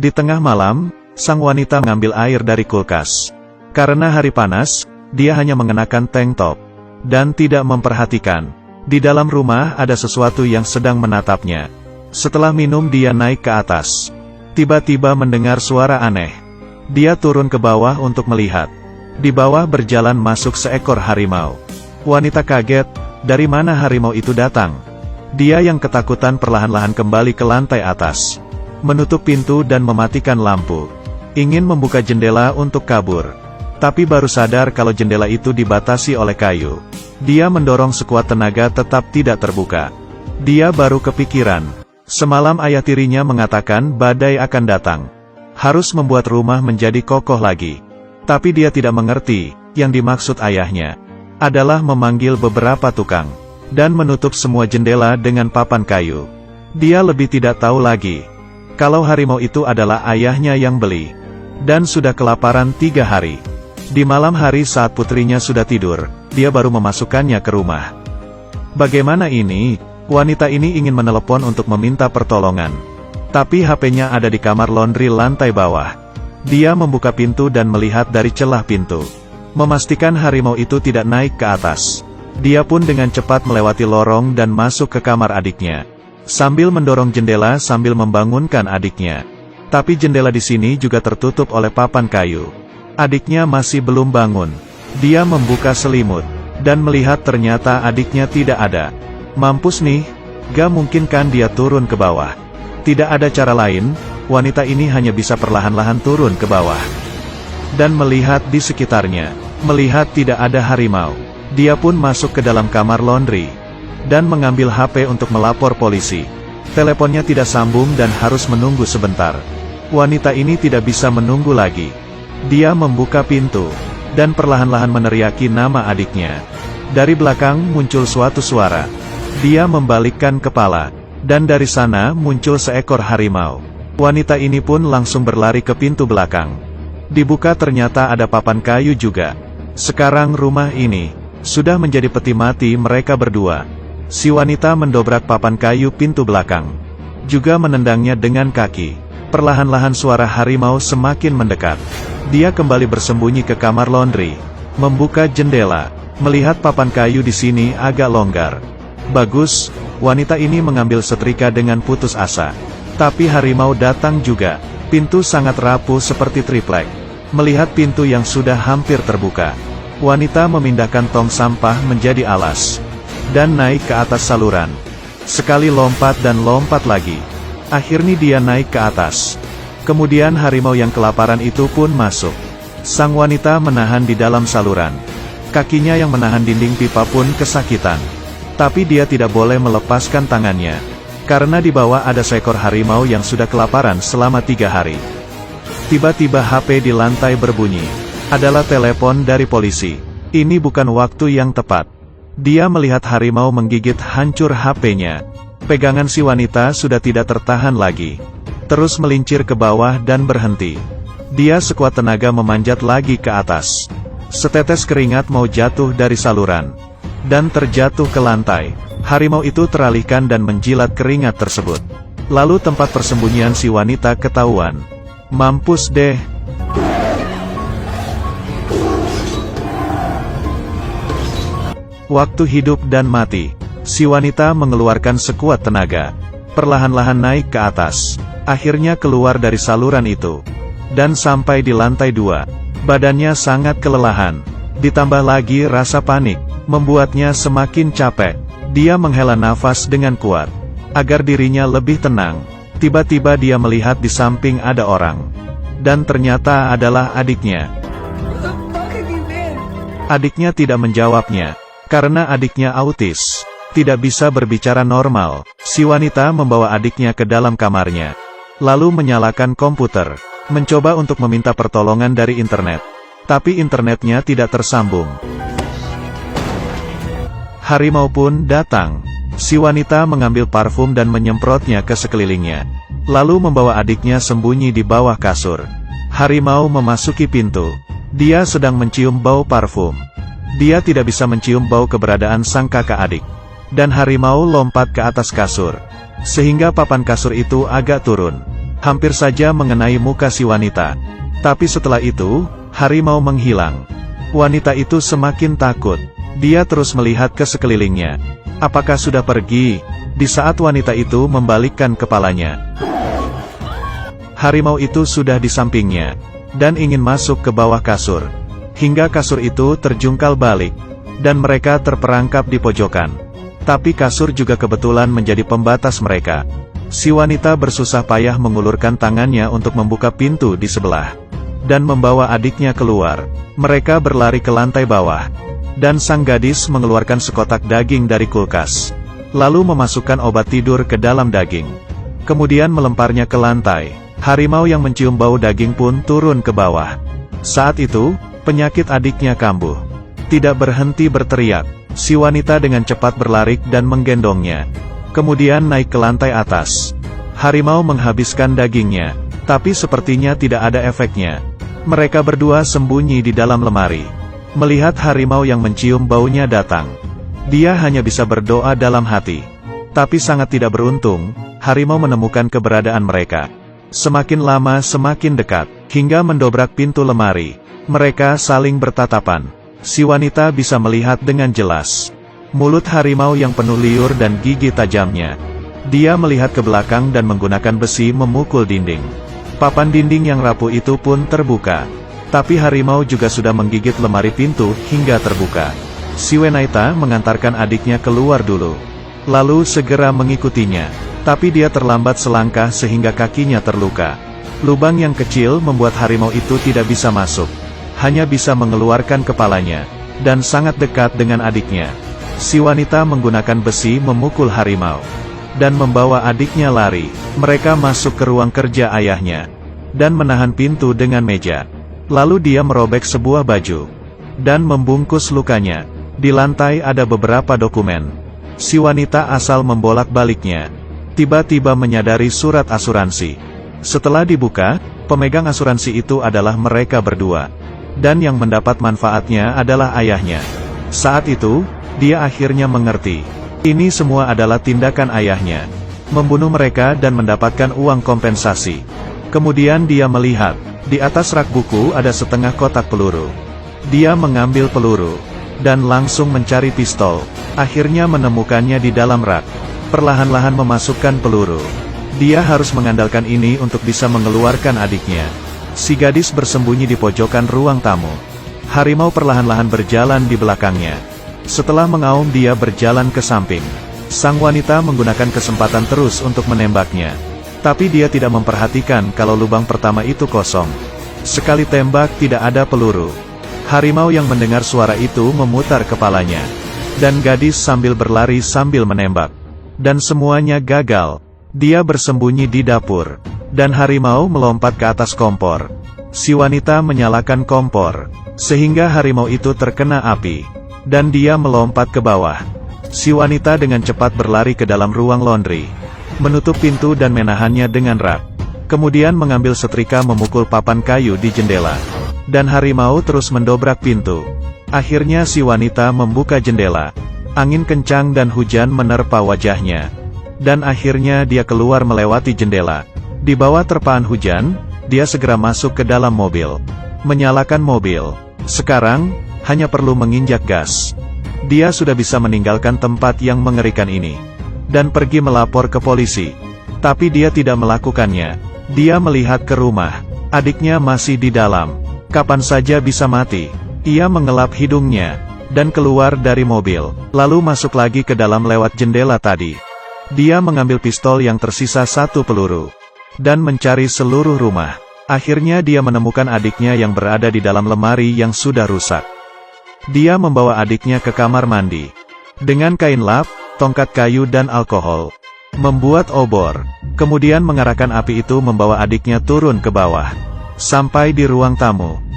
Di tengah malam, sang wanita mengambil air dari kulkas. Karena hari panas, dia hanya mengenakan tank top dan tidak memperhatikan. Di dalam rumah ada sesuatu yang sedang menatapnya. Setelah minum dia naik ke atas. Tiba-tiba mendengar suara aneh. Dia turun ke bawah untuk melihat. Di bawah berjalan masuk seekor harimau. Wanita kaget, dari mana harimau itu datang? Dia yang ketakutan perlahan-lahan kembali ke lantai atas. Menutup pintu dan mematikan lampu. Ingin membuka jendela untuk kabur. Tapi baru sadar kalau jendela itu dibatasi oleh kayu. Dia mendorong sekuat tenaga tetap tidak terbuka. Dia baru kepikiran. Semalam ayah tirinya mengatakan badai akan datang. Harus membuat rumah menjadi kokoh lagi. Tapi dia tidak mengerti, yang dimaksud ayahnya adalah memanggil beberapa tukang. Dan menutup semua jendela dengan papan kayu. Dia lebih tidak tahu lagi. Kalau harimau itu adalah ayahnya yang beli. Dan sudah kelaparan 3 hari. Di malam hari saat putrinya sudah tidur, dia baru memasukkannya ke rumah. Bagaimana ini? Wanita ini ingin menelepon untuk meminta pertolongan. Tapi HP-nya ada di kamar laundry lantai bawah. Dia membuka pintu dan melihat dari celah pintu. Memastikan harimau itu tidak naik ke atas. Dia pun dengan cepat melewati lorong dan masuk ke kamar adiknya. Sambil mendorong jendela sambil membangunkan adiknya. Tapi jendela di sini juga tertutup oleh papan kayu. Adiknya masih belum bangun. Dia membuka selimut. Dan melihat ternyata adiknya tidak ada. Mampus nih, gak mungkin kan dia turun ke bawah. Tidak ada cara lain, wanita ini hanya bisa perlahan-lahan turun ke bawah. Dan melihat di sekitarnya. Melihat tidak ada harimau. Dia pun masuk ke dalam kamar laundry. Dan mengambil HP untuk melapor polisi. Teleponnya tidak sambung dan harus menunggu sebentar. Wanita ini tidak bisa menunggu lagi. Dia membuka pintu, dan perlahan-lahan meneriaki nama adiknya. Dari belakang muncul suatu suara. Dia membalikkan kepala, dan dari sana muncul seekor harimau. Wanita ini pun langsung berlari ke pintu belakang. Dibuka ternyata ada papan kayu juga. Sekarang rumah ini sudah menjadi peti mati mereka berdua. Si wanita mendobrak papan kayu pintu belakang. Juga menendangnya dengan kaki. Perlahan-lahan suara harimau semakin mendekat. Dia kembali bersembunyi ke kamar laundry. Membuka jendela. Melihat papan kayu di sini agak longgar. Bagus, wanita ini mengambil setrika dengan putus asa. Tapi harimau datang juga. Pintu sangat rapuh seperti triplek. Melihat pintu yang sudah hampir terbuka. Wanita memindahkan tong sampah menjadi alas. Dan naik ke atas saluran. Sekali lompat dan lompat lagi. Akhirnya dia naik ke atas. Kemudian harimau yang kelaparan itu pun masuk. Sang wanita menahan di dalam saluran. Kakinya yang menahan dinding pipa pun kesakitan. Tapi dia tidak boleh melepaskan tangannya. Karena di bawah ada seekor harimau yang sudah kelaparan selama 3 hari. Tiba-tiba HP di lantai berbunyi. Adalah telepon dari polisi. Ini bukan waktu yang tepat. Dia melihat harimau menggigit hancur HP-nya. Pegangan si wanita sudah tidak tertahan lagi. Terus melincir ke bawah dan berhenti. Dia sekuat tenaga memanjat lagi ke atas. Setetes keringat mau jatuh dari saluran. Dan terjatuh ke lantai. Harimau itu teralihkan dan menjilat keringat tersebut. Lalu tempat persembunyian si wanita ketahuan. Mampus deh. Waktu hidup dan mati. Si wanita mengeluarkan sekuat tenaga. Perlahan-lahan naik ke atas. Akhirnya keluar dari saluran itu. Dan sampai di lantai 2. Badannya sangat kelelahan. Ditambah lagi rasa panik. Membuatnya semakin capek. Dia menghela nafas dengan kuat. Agar dirinya lebih tenang. Tiba-tiba dia melihat di samping ada orang. Dan ternyata adalah adiknya. Adiknya tidak menjawabnya. Karena adiknya autis. Tidak bisa berbicara normal. Si wanita membawa adiknya ke dalam kamarnya. Lalu menyalakan komputer. Mencoba untuk meminta pertolongan dari internet. Tapi internetnya tidak tersambung. Harimau pun datang. Si wanita mengambil parfum dan menyemprotnya ke sekelilingnya. Lalu membawa adiknya sembunyi di bawah kasur. Harimau memasuki pintu. Dia sedang mencium bau parfum. Dia tidak bisa mencium bau keberadaan sang kakak adik. Dan harimau lompat ke atas kasur. Sehingga papan kasur itu agak turun. hampir saja mengenai muka si wanita. Tapi setelah itu, harimau menghilang. Wanita itu semakin takut. Dia terus melihat ke sekelilingnya. Apakah sudah pergi? Di saat wanita itu membalikkan kepalanya, harimau itu sudah di sampingnya, dan ingin masuk ke bawah kasur. Hingga kasur itu terjungkal balik, dan mereka terperangkap di pojokan. Tapi kasur juga kebetulan menjadi pembatas mereka. Si wanita bersusah payah mengulurkan tangannya untuk membuka pintu di sebelah, dan membawa adiknya keluar. Mereka berlari ke lantai bawah, dan sang gadis mengeluarkan sekotak daging dari kulkas, lalu memasukkan obat tidur ke dalam daging. Kemudian melemparnya ke lantai. Harimau yang mencium bau daging pun turun ke bawah. Saat itu, penyakit adiknya kambuh. Tidak berhenti berteriak, si wanita dengan cepat berlari dan menggendongnya. Kemudian naik ke lantai atas. Harimau menghabiskan dagingnya, tapi sepertinya tidak ada efeknya. Mereka berdua sembunyi di dalam lemari. Melihat harimau yang mencium baunya datang, dia hanya bisa berdoa dalam hati. Tapi sangat tidak beruntung, harimau menemukan keberadaan mereka. Semakin lama semakin dekat, hingga mendobrak pintu lemari. Mereka saling bertatapan. Si wanita bisa melihat dengan jelas mulut harimau yang penuh liur dan gigi tajamnya. Dia melihat ke belakang dan menggunakan besi memukul dinding. Papan dinding yang rapuh itu pun terbuka. Tapi harimau juga sudah menggigit lemari pintu hingga terbuka. Si wanita mengantarkan adiknya keluar dulu, lalu segera mengikutinya. Tapi dia terlambat selangkah sehingga kakinya terluka. Lubang yang kecil membuat harimau itu tidak bisa masuk. Hanya bisa mengeluarkan kepalanya, dan sangat dekat dengan adiknya. Si wanita menggunakan besi memukul harimau, dan membawa adiknya lari. Mereka masuk ke ruang kerja ayahnya, dan menahan pintu dengan meja. Lalu dia merobek sebuah baju, dan membungkus lukanya. Di lantai ada beberapa dokumen. Si wanita asal membolak-baliknya. Tiba-tiba menyadari surat asuransi. Setelah dibuka, pemegang asuransi itu adalah mereka berdua. Dan yang mendapat manfaatnya adalah ayahnya. Saat itu, dia akhirnya mengerti. Ini semua adalah tindakan ayahnya. Membunuh mereka dan mendapatkan uang kompensasi. Kemudian dia melihat, di atas rak buku ada setengah kotak peluru. Dia mengambil peluru, dan langsung mencari pistol. Akhirnya menemukannya di dalam rak. Perlahan-lahan memasukkan peluru. Dia harus mengandalkan ini untuk bisa mengeluarkan adiknya. Si gadis bersembunyi di pojokan ruang tamu. Harimau perlahan-lahan berjalan di belakangnya. Setelah mengaum dia berjalan ke samping. Sang wanita menggunakan kesempatan terus untuk menembaknya. Tapi dia tidak memperhatikan kalau lubang pertama itu kosong. Sekali tembak tidak ada peluru. Harimau yang mendengar suara itu memutar kepalanya. Dan gadis sambil berlari sambil menembak. Dan semuanya gagal. Dia bersembunyi di dapur. Dan harimau melompat ke atas kompor. Si wanita menyalakan kompor, sehingga harimau itu terkena api. Dan dia melompat ke bawah. Si wanita dengan cepat berlari ke dalam ruang laundry, menutup pintu dan menahannya dengan rak. Kemudian mengambil setrika memukul papan kayu di jendela. Dan harimau terus mendobrak pintu. Akhirnya si wanita membuka jendela. Angin kencang dan hujan menerpa wajahnya. Dan akhirnya dia keluar melewati jendela. Di bawah terpaan hujan, dia segera masuk ke dalam mobil. Menyalakan mobil. Sekarang, hanya perlu menginjak gas. Dia sudah bisa meninggalkan tempat yang mengerikan ini. Dan pergi melapor ke polisi. Tapi dia tidak melakukannya. Dia melihat ke rumah. Adiknya masih di dalam. Kapan saja bisa mati. Ia mengelap hidungnya dan keluar dari mobil, lalu masuk lagi ke dalam lewat jendela tadi. Dia mengambil pistol yang tersisa satu peluru, dan mencari seluruh rumah. Akhirnya dia menemukan adiknya yang berada di dalam lemari yang sudah rusak. Dia membawa adiknya ke kamar mandi. Dengan kain lap, tongkat kayu dan alkohol. Membuat obor. Kemudian mengarahkan api itu membawa adiknya turun ke bawah. Sampai di ruang tamu.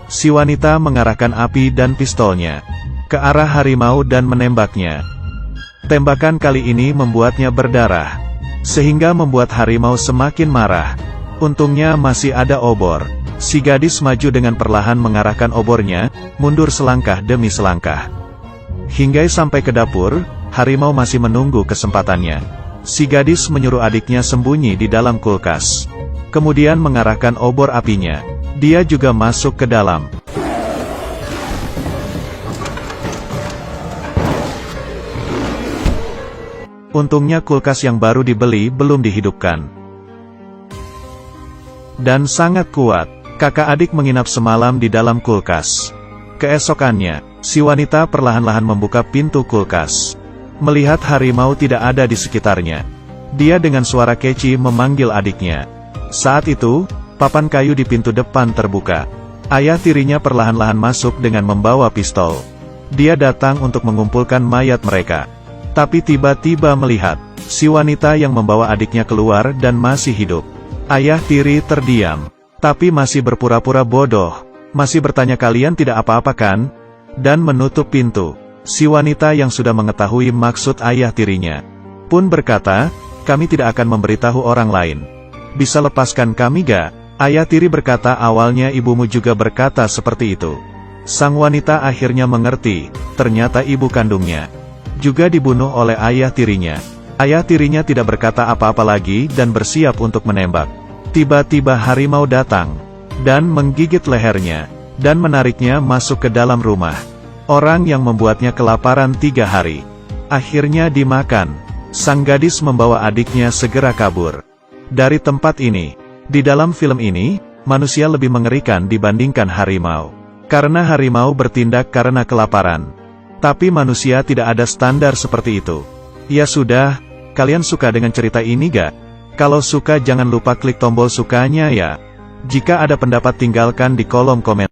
Si wanita mengarahkan api dan pistolnya ke arah harimau dan menembaknya. Tembakan kali ini membuatnya berdarah, sehingga membuat harimau semakin marah. Untungnya masih ada obor. Si gadis maju dengan perlahan mengarahkan obornya, mundur selangkah demi selangkah. Hingga sampai ke dapur, harimau masih menunggu kesempatannya. Si gadis menyuruh adiknya sembunyi di dalam kulkas. Kemudian mengarahkan obor apinya. Dia juga masuk ke dalam. Untungnya kulkas yang baru dibeli belum dihidupkan. Dan sangat kuat. Kakak adik menginap semalam di dalam kulkas. Keesokannya, si wanita perlahan-lahan membuka pintu kulkas. Melihat harimau tidak ada di sekitarnya, dia dengan suara keci memanggil adiknya. Saat itu, papan kayu di pintu depan terbuka. Ayah tirinya perlahan-lahan masuk dengan membawa pistol. Dia datang untuk mengumpulkan mayat mereka. Tapi tiba-tiba melihat si wanita yang membawa adiknya keluar dan masih hidup. Ayah tiri terdiam, tapi masih berpura-pura bodoh. Masih bertanya, "Kalian tidak apa-apa kan?" Dan menutup pintu. Si wanita yang sudah mengetahui maksud ayah tirinya pun berkata, "Kami tidak akan memberitahu orang lain. Bisa lepaskan kami gak?" Ayah tiri berkata, "Awalnya ibumu juga berkata seperti itu." Sang wanita akhirnya mengerti, ternyata ibu kandungnya juga dibunuh oleh ayah tirinya. Ayah tirinya tidak berkata apa-apa lagi dan bersiap untuk menembak. Tiba-tiba harimau datang dan menggigit lehernya dan menariknya masuk ke dalam rumah. Orang yang membuatnya kelaparan 3 hari akhirnya dimakan. Sang gadis membawa adiknya segera kabur dari tempat ini. Di dalam film ini, manusia lebih mengerikan dibandingkan harimau. Karena harimau bertindak karena kelaparan. Tapi manusia tidak ada standar seperti itu. Ya sudah, kalian suka dengan cerita ini gak? Kalau suka jangan lupa klik tombol sukanya ya. Jika ada pendapat tinggalkan di kolom komentar.